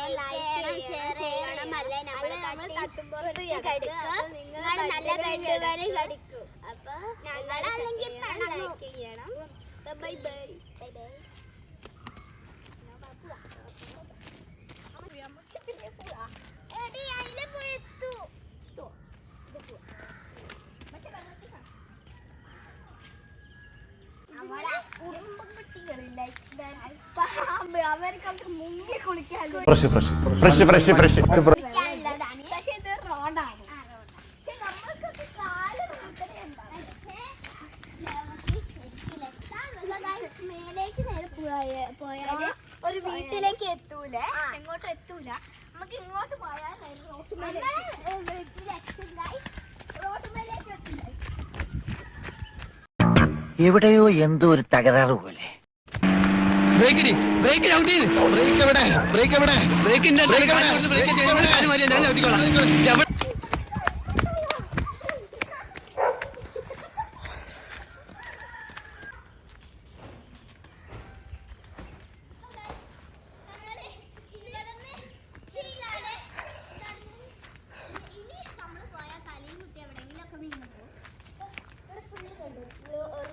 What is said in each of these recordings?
ചെയ്യണം, ഷെയർ ചെയ്യണം. അല്ലേ നമ്മൾ തട്ടുമ്പോഴത്ത് കടിക്കും. നിങ്ങൾ നല്ല ബെഡ് കടിക്കും. അപ്പൊ ഞങ്ങളല്ലെങ്കിൽ ലൈക്ക് ചെയ്യണം. Bye bye. Bye bye. അവർക്കൊക്കെ മുങ്ങി കുളിക്കാൻ മേലേക്ക് നേരെ പോയാല് ഒരു വീട്ടിലേക്ക് എത്തൂലേ, എങ്ങോട്ടും എത്തൂല. നമുക്ക് ഇങ്ങോട്ട് പോയാൽ റോട്ടുമേലേക്ക് എത്തില്ല. എവിടെയോ എന്തോ ഒരു തകരാറ് പോലെ.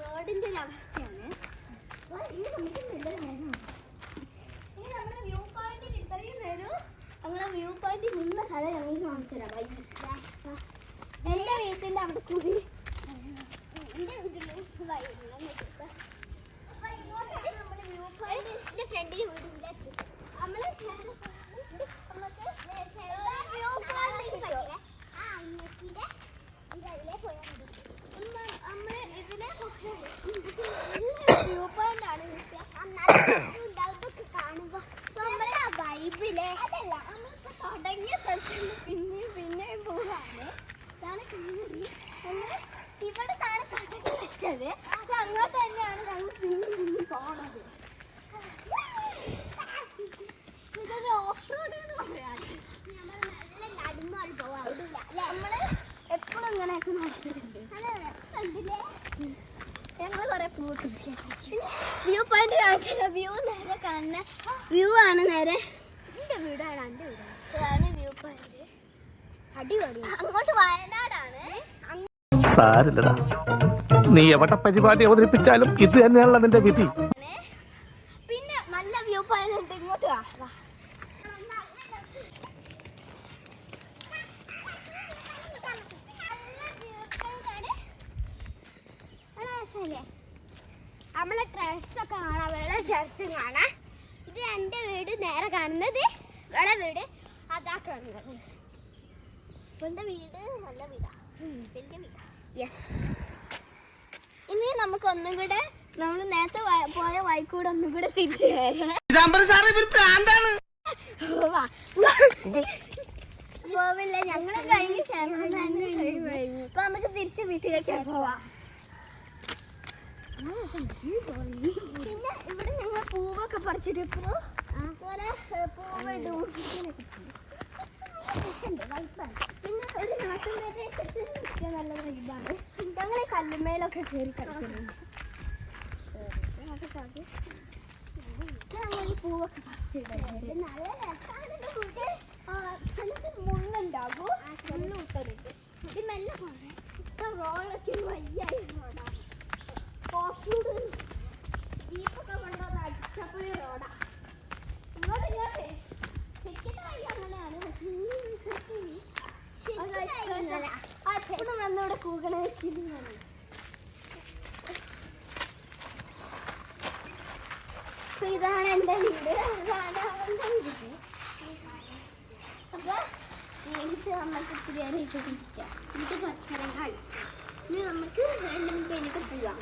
റോഡിന്റെ ഒരു അവസ്ഥയാണ്. വ്യൂ പോയിന്റിൽ ഇത്രയും നേരം നമ്മളെ വ്യൂ പോയിന്റിൽ നിന്ന സ്ഥലം ഞങ്ങൾക്ക് കാണിച്ചു തരാം. എന്റെ വീട്ടിന്റെ അവിടെ കൂടി എന്റെ വീട്ടിൽ ഫ്രണ്ടിൽ വീടില്ല. നമ്മള് വ്യൂ പോയിന്റ് ആണ് കാണുമ്പോ നമ്മളെ ആ വൈബിലെ അതല്ല നമ്മളിപ്പോ തുടങ്ങിയ സ്ഥലത്ത് പിന്നെയും പോവാണ്. ഇതാണ് ഇവിടെ കാണാൻ തുടങ്ങി വെച്ചത്. അത് അങ്ങോട്ട് തന്നെയാണ് ഞങ്ങൾ പിന്നെയും പോണത്. ഇതൊരു ഓഫ് റോഡ് എന്ന് പറയാറ്. നമ്മൾ നല്ല നടന്നാണ് പോവാ. നമ്മള് എപ്പോഴും ഇങ്ങനെയൊക്കെ നോക്കിയിട്ടുണ്ട്. ഞങ്ങൾ കുറെ വ്യൂ പോയിന്റ് കാണിച്ചില്ല. വ്യൂ നേരെ കാണുന്ന വ്യൂ ആണ്. നേരെ എന്റെ വീടാണ്, എന്റെ വീടാണ്. ഇതാണ് വ്യൂ പോയിന്റ്. അടിപൊളി. അങ്ങോട്ട് വയനാടാണ്. സാരില്ലടാ, നീ എവിടെ പരിപാടി അവതരിപ്പിച്ചാലും ഇത് തന്നെയാണല്ലോ നിന്റെ വിധി. പിന്നെ നല്ല വ്യൂ പോയിന്റ് ഉണ്ട്. ഇങ്ങോട്ട് വാ. നമ്മളെ ഡ്രസ്സൊക്കെ കാണാം, വെള്ള ഡ്രസ്സും കാണാം. ഇത് എൻ്റെ വീട്. നേരെ കാണുന്നത് വെള്ള വീട്, അതാ കാണുന്നത്. എൻ്റെ വീട് നല്ല വീടാ, വലിയ വീടാ. യെസ്. ഇനി നമുക്ക് ഒന്നും കൂടെ നമ്മൾ നേരത്തെ പോയ വൈക്കൂടെ ഒന്നും കൂടെ തിരിച്ചു പോവില്ല. ഞങ്ങൾ കഴിഞ്ഞ് ഇപ്പൊ നമുക്ക് തിരിച്ച് വീട്ടിലേക്ക് പോവാം. പിന്നെ ഇവിടെ ഞങ്ങൾ പൂവൊക്കെ പറിച്ചിട്ട് പൂവ് പിന്നെ ഒരു നാട്ടുപ്രദേശത്ത് നല്ല വൈബാണ്. ഞങ്ങൾ കല്ലുമേലൊക്കെ കയറി കിടക്കുന്നുണ്ട്. ഞങ്ങൾ ഈ പൂവൊക്കെ പറിച്ചിട്ട് നല്ല രസമാണ്. മുള്ളുണ്ടാകും, മുള്ളു വിട്ടരുത്. ഇത് മെല്ലെ പോണേ. ഇപ്പൊ റോളൊക്കെ വയ്യായിരുന്നു. ജീപ്പൊക്കെ കൊണ്ടുവന്ന് അടിച്ചപ്പോഴേ റോഡാ. ഇങ്ങോട്ട് ഇങ്ങോട്ട് ശരിക്കും അങ്ങനെയാണ്. എപ്പോഴും വന്നിവിടെ കൂകണ വെച്ചിരുന്നാണ്. ഇതാണ് എൻ്റെ വീട്. അപ്പൊ എനിക്ക് നമുക്ക് ബിരിയാണിയൊക്കെ തിരിക്കാം. ഇത് പച്ചക്കറികൾ. ഇനി നമുക്ക് 2 മിനിറ്റ് കഴിഞ്ഞിട്ട് പോവാം.